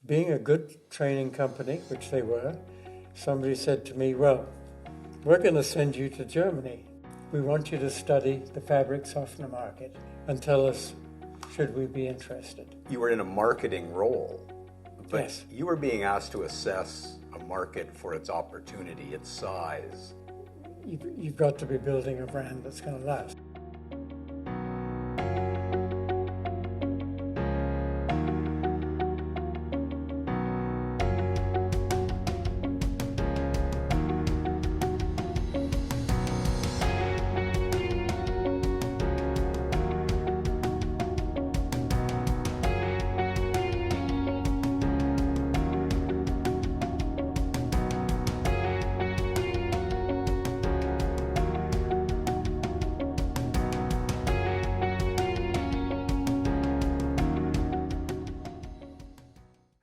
being a good training company, which they were, somebody said to me, well, we're going to send you to Germany. We want you to study the fabric softener market and tell us, should we be interested? You were in a marketing role, but yes. You were being asked to assess a market for its opportunity, its size. You've got to be building a brand that's going to last.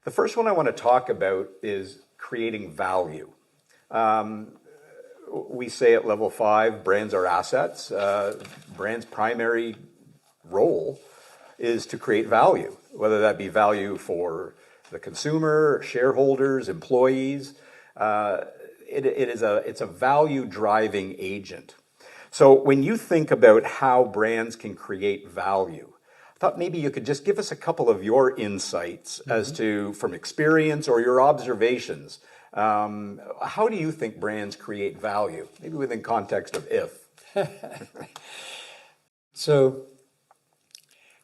The first one I want to talk about is creating value. We say at Level 5, brands are assets. Brands' primary role is to create value, whether that be value for the consumer, shareholders, employees. It's a value-driving agent. So when you think about how brands can create value, I thought maybe you could just give us a couple of your insights as to, from experience or your observations, how do you think brands create value? Maybe within context of 𝗕𝗃. So,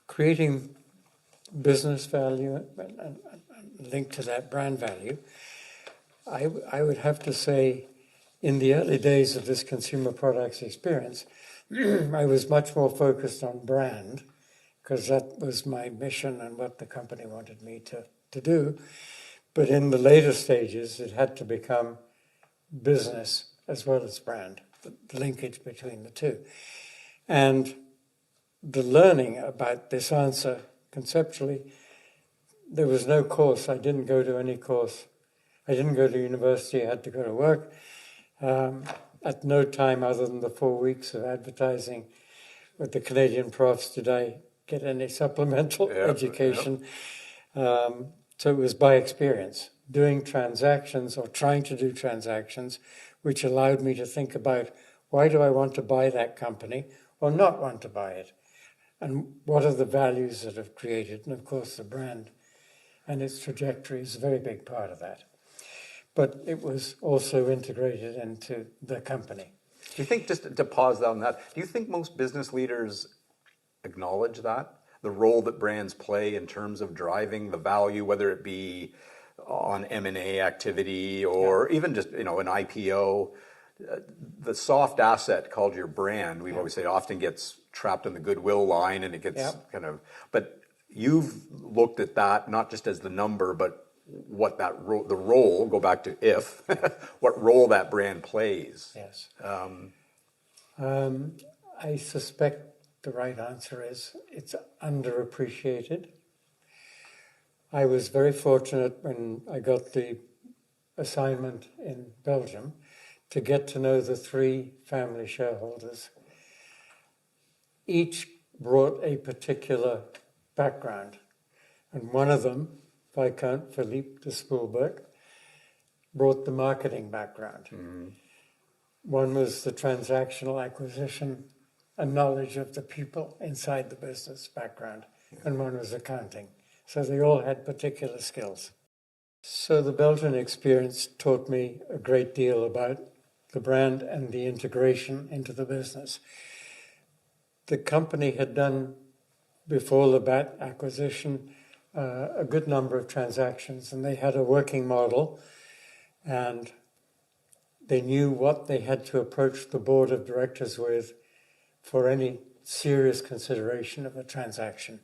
creating business value and linked to that brand value, I would have to say, in the early days of this consumer products experience, I was much more focused on brand, because that was my mission and what the company wanted me to do. But in the later stages, it had to become business as well as brand, the linkage between the two. And the learning about this answer conceptually, there was no course. I didn't go to any course. I didn't go to university. I had to go to work. At no time other than the 4 weeks of advertising with the Canadian profs did I get any supplemental education. So it was by experience, doing transactions or trying to do transactions, which allowed me to think about, why do I want to buy that company or not want to buy it? And what are the values that have created? And of course the brand and its trajectory is a very big part of that. But it was also integrated into the company. Do you think, just to pause on that, do you think most business leaders acknowledge that? The role that brands play in terms of driving the value, whether it be on M&A activity or even just, an IPO. The soft asset called your brand, we've always said, often gets trapped in the goodwill line, and it gets kind of, but you've looked at that not just as the number, but what that the role, go back to 𝗕𝗃, what role that brand plays. Yes. I suspect the right answer is it's underappreciated. I was very fortunate when I got the assignment in Belgium to get to know the 3 family shareholders. Each brought a particular background, and one of them, Viscount Philippe de Spoelberch, brought the marketing background. One was the transactional acquisition and knowledge of the people inside the business background, and one was accounting. So they all had particular skills. So the Belgian experience taught me a great deal about the brand and the integration into the business. The company had done, before Labatt acquisition, a good number of transactions, and they had a working model, and they knew what they had to approach the board of directors with for any serious consideration of a transaction.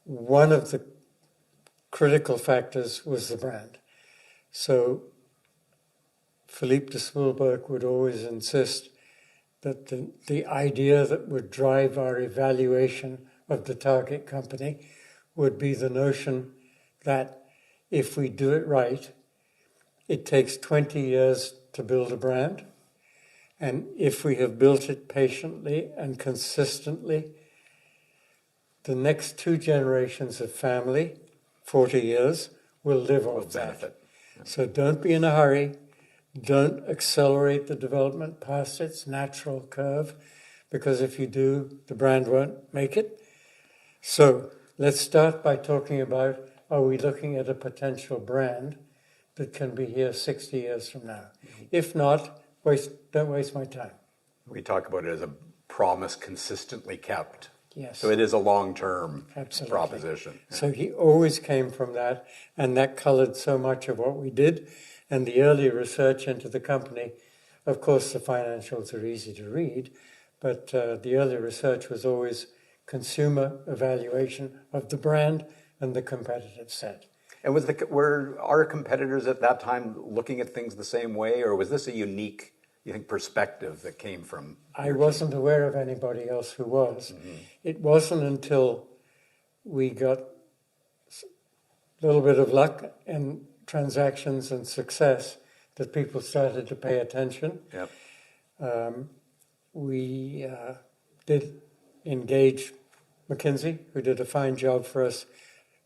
One of the critical factors was the brand. So Philippe de Spoelberch would always insist that the idea that would drive our evaluation of the target company would be the notion that if we do it right, it takes 20 years to build a brand. And if we have built it patiently and consistently, the next 2 generations of family 40 years will live Will off that. benefit. So don't be in a hurry. Don't accelerate the development past its natural curve, because if you do, the brand won't make it. So let's start by talking about, are we looking at a potential brand that can be here 60 years from now? If not, don't waste my time. We talk about it as a promise consistently kept. Yes. So it is a long-term Absolutely. proposition. So he always came from that, and that colored so much of what we did. And the early research into the company, of course, the financials are easy to read, but the early research was always consumer evaluation of the brand and the competitive set. And were our competitors at that time looking at things the same way, or was this a unique, you think, perspective that came from? I wasn't aware of anybody else who was. Mm-hmm. It wasn't until we got a little bit of luck in transactions and success that people started to pay attention. Yep. We did engage McKinsey, who did a fine job for us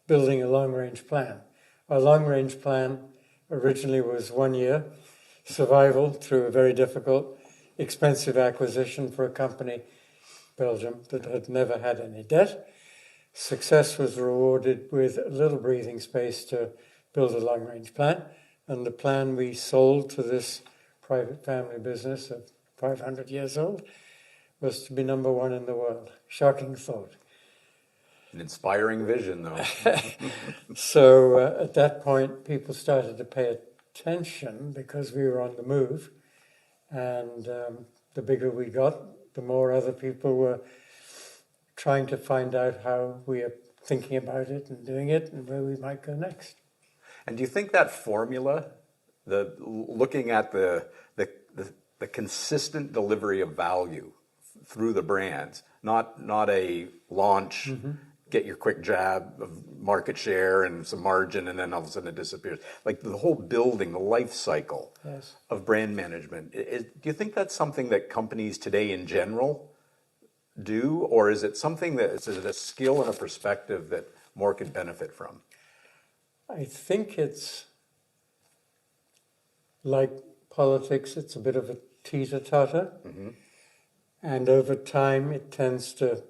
building a long-range plan. Our long-range plan originally was 1 year, survival through a very difficult, expensive acquisition for a company, Belgium, that had never had any debt. Success was rewarded with a little breathing space to build a long-range plan, and the plan we sold to this private family business of 500 years old was to be number one in the world. Shocking thought. An inspiring vision, though. So at that point, people started to pay attention because we were on the move, and the bigger we got, the more other people were trying to find out how we are thinking about it and doing it and where we might go next. And do you think that formula, looking at the consistent delivery of value through the brands, not a launch, mm-hmm. get your quick jab of market share and some margin, and then all of a sudden it disappears. Like the whole building, the life cycle yes. of brand management. Do you think that's something that companies today in general do, or is it something is it a skill and a perspective that more could benefit from? I think it's like politics, it's a bit of a teeter-totter. Mm-hmm. And over time, it tends to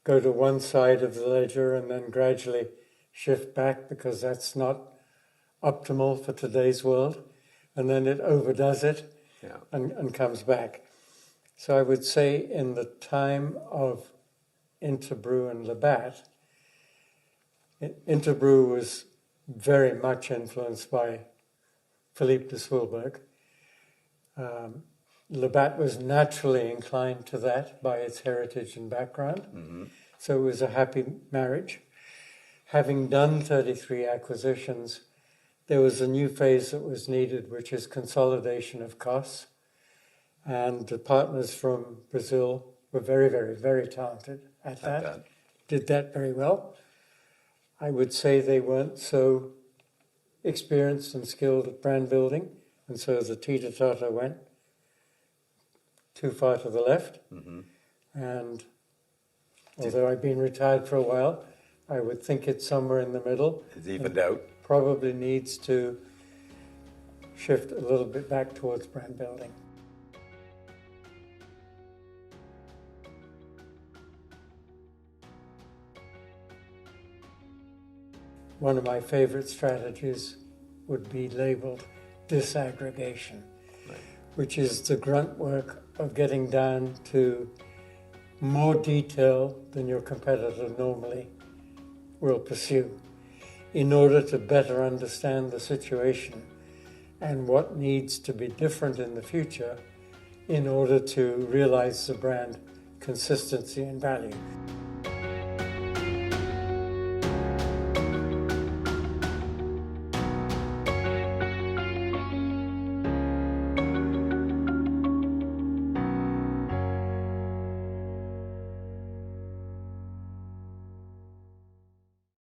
go to one side of the ledger and then gradually shift back because that's not optimal for today's world. And then it overdoes it yeah. and comes back. So I would say in the time of Interbrew and Labatt, Interbrew was very much influenced by Philippe de Spoelberch. Labatt was naturally inclined to that by its heritage and background. Mm-hmm. So it was a happy marriage. Having done 33 acquisitions, there was a new phase that was needed, which is consolidation of costs. And the partners from Brazil were very, very, very talented at that. Did that very well. I would say they weren't so experienced and skilled at brand building, and so the teeter-totter went too far to the left. Mm-hmm. And although I've been retired for a while, I would think it's somewhere in the middle. It's evened out. Probably needs to shift a little bit back towards brand building. One of my favorite strategies would be labeled disaggregation, right. Which is the grunt work of getting down to more detail than your competitor normally will pursue in order to better understand the situation and what needs to be different in the future in order to realize the brand consistency and value.